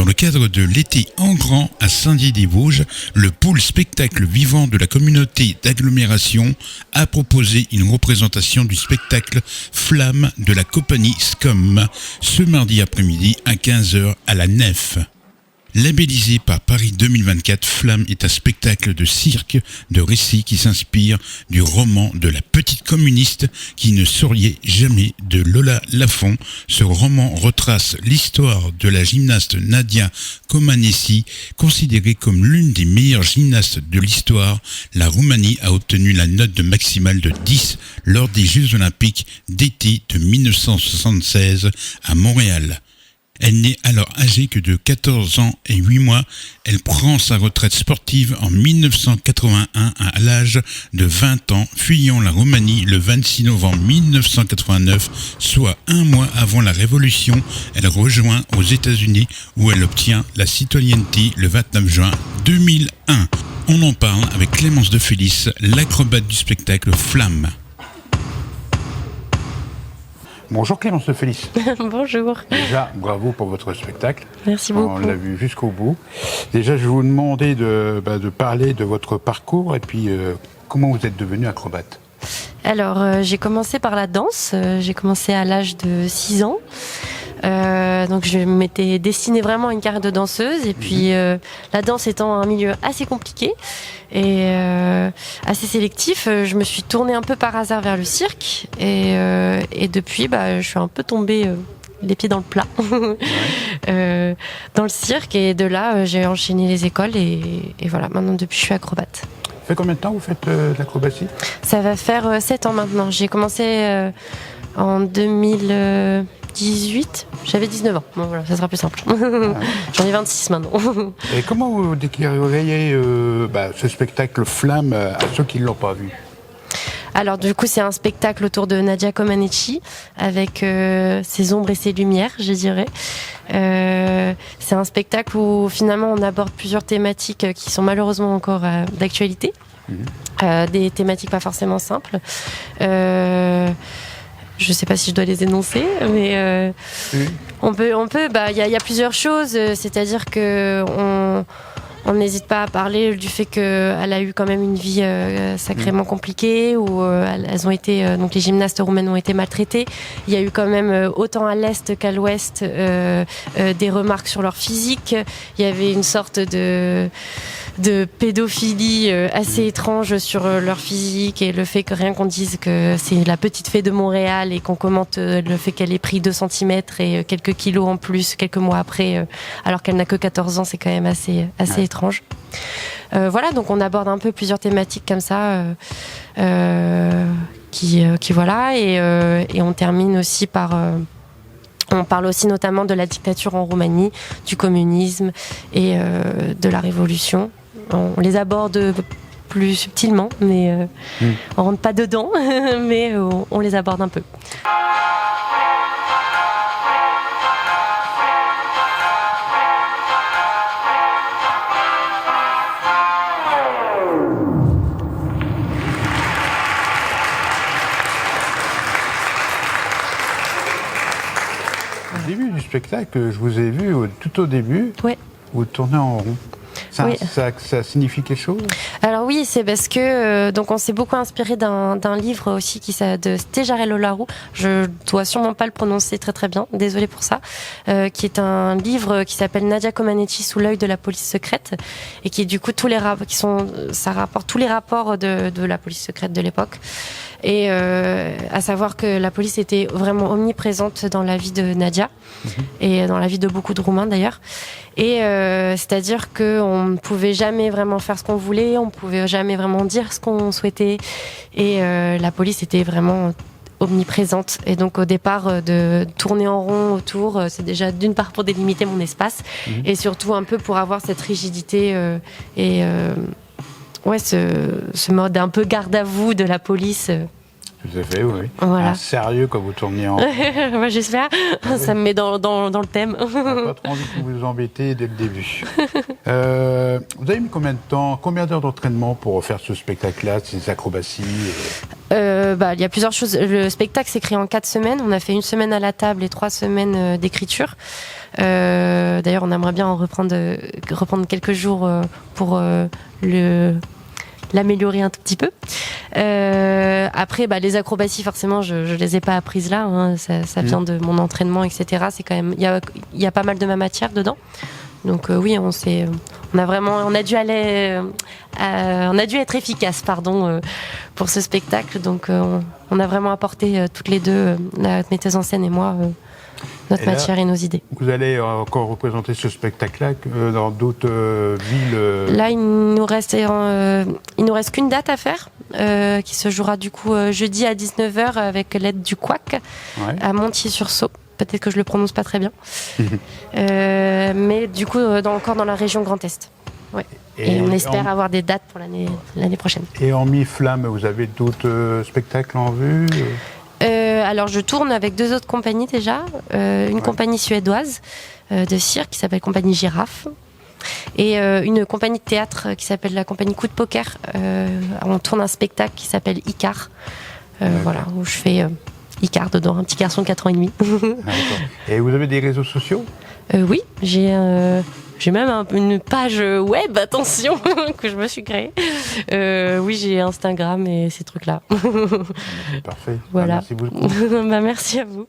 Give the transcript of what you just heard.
Dans le cadre de l'été en grand à Saint-Dié-des-Vosges, le pôle spectacle vivant de la communauté d'agglomération a proposé une représentation du spectacle Flamme de la compagnie SCOM ce mardi après-midi à 15h à la Nef. Labellisé par Paris 2024, Flamme est un spectacle de cirque, de récits qui s'inspire du roman de la petite communiste qui ne souriait jamais de Lola Lafont. Ce roman retrace l'histoire de la gymnaste Nadia Comaneci, considérée comme l'une des meilleures gymnastes de l'histoire. La Roumanie a obtenu la note maximale de 10 lors des Jeux Olympiques d'été de 1976 à Montréal. Elle n'est alors âgée que de 14 ans et 8 mois. Elle prend sa retraite sportive en 1981 à l'âge de 20 ans, fuyant la Roumanie le 26 novembre 1989, soit un mois avant la Révolution. Elle rejoint aux États-Unis où elle obtient la citoyenneté le 29 juin 2001. On en parle avec Clémence de Félix, l'acrobate du spectacle Flamme. Bonjour Clémence de Félix. Bonjour. Déjà, bravo pour votre spectacle. Merci beaucoup. On l'a vu jusqu'au bout. Déjà, je vais vous demander de parler de votre parcours et puis comment vous êtes devenue acrobate. Alors, j'ai commencé par la danse. J'ai commencé à l'âge de 6 ans. Donc je m'étais destinée vraiment à une carrière de danseuse. Et puis la danse étant un milieu assez compliqué et assez sélectif, je me suis tournée un peu par hasard vers le cirque. Et depuis, je suis un peu tombée les pieds dans le plat dans le cirque. Et de là, j'ai enchaîné les écoles. Et voilà, maintenant depuis, je suis acrobate. Ça fait combien de temps vous faites de l'acrobatie ? Ça va faire 7 ans maintenant. J'ai commencé en 2018. J'avais 19 ans. Bon, voilà, ça sera plus simple. J'en ai 26 maintenant. Et comment vous décririez ce spectacle Flamme à ceux qui ne l'ont pas vu ? Alors du coup, c'est un spectacle autour de Nadia Comaneci avec ses ombres et ses lumières, je dirais. C'est un spectacle où finalement on aborde plusieurs thématiques qui sont malheureusement encore d'actualité. Des thématiques pas forcément simples. Je sais pas si je dois les énoncer, mais on peut. Il y a plusieurs choses. C'est-à-dire que on n'hésite pas à parler du fait qu'elle a eu quand même une vie sacrément compliquée, où elles ont été, donc les gymnastes roumaines ont été maltraitées. Il y a eu quand même autant à l'est qu'à l'ouest des remarques sur leur physique. Il y avait une sorte de pédophilie assez étrange sur leur physique, et le fait que rien qu'on dise que c'est la petite fée de Montréal et qu'on commente le fait qu'elle ait pris 2 cm et quelques kilos en plus quelques mois après alors qu'elle n'a que 14 ans, c'est quand même assez étrange. Voilà, donc on aborde un peu plusieurs thématiques comme ça qui voilà, et on termine aussi par on parle aussi notamment de la dictature en Roumanie, du communisme et de la révolution. On les aborde plus subtilement, mais on rentre pas dedans, mais on les aborde un peu. Au début du spectacle, je vous ai vu tout au début, Ouais. vous tournez en rond. Oui. Ça signifie quelque chose ? Alors oui, c'est parce que donc on s'est beaucoup inspiré d'un livre aussi de Stejarello Larou. Je dois sûrement pas le prononcer très très bien, désolée pour ça. Qui est un livre qui s'appelle Nadia Comaneci sous l'œil de la police secrète, et qui est du coup ça rapporte tous les rapports de la police secrète de l'époque. Et à savoir que la police était vraiment omniprésente dans la vie de Nadia et dans la vie de beaucoup de Roumains d'ailleurs. Et c'est-à-dire qu'on ne pouvait jamais vraiment faire ce qu'on voulait, on ne pouvait jamais vraiment dire ce qu'on souhaitait. Et la police était vraiment omniprésente. Et donc au départ, de tourner en rond autour, c'est déjà d'une part pour délimiter mon espace, et surtout un peu pour avoir cette rigidité ce mode un peu garde à vous de la police. Tout à fait, oui. Voilà. Un sérieux quand vous tourniez en... Moi, j'espère. Ça me met dans le thème. On n'a pas trop envie de vous embêter dès le début. Vous avez mis combien de temps, combien d'heures d'entraînement pour faire ce spectacle-là, ces acrobaties Il y a plusieurs choses. Le spectacle s'est créé en 4 semaines. On a fait 1 semaine à la table et 3 semaines d'écriture. D'ailleurs, on aimerait bien en reprendre quelques jours pour l'améliorer un tout petit peu. Après, les acrobaties, forcément, je les ai pas apprises là. Hein. Ça vient de mon entraînement, etc. C'est quand même, il y a pas mal de ma matière dedans. Donc oui, on a dû être efficace, pour ce spectacle. Donc on a vraiment apporté toutes les deux, la metteuse en scène et moi, notre matière et nos idées. Vous allez encore représenter ce spectacle-là dans d'autres villes Là, il nous reste qu'une date à faire, qui se jouera du coup jeudi à 19h avec l'aide du Couac à Montier-sur-Sault. Peut-être que je le prononce pas très bien. Mais du coup, encore dans la région Grand Est. Ouais. Et on espère avoir des dates pour l'année prochaine. Et en mi-flamme, vous avez d'autres spectacles en vue Alors, je tourne avec 2 autres compagnies déjà. Une compagnie suédoise de cirque qui s'appelle Compagnie Girafe. Et une compagnie de théâtre qui s'appelle la compagnie Coup de Poker. On tourne un spectacle qui s'appelle Icar. Voilà, où je fais... Icar dedans, un petit garçon de 4 ans et demi. Et vous avez des réseaux sociaux Oui, j'ai même une page web, attention, que je me suis créée. Oui, j'ai Instagram et ces trucs-là. Parfait. Voilà. Merci beaucoup. Merci à vous.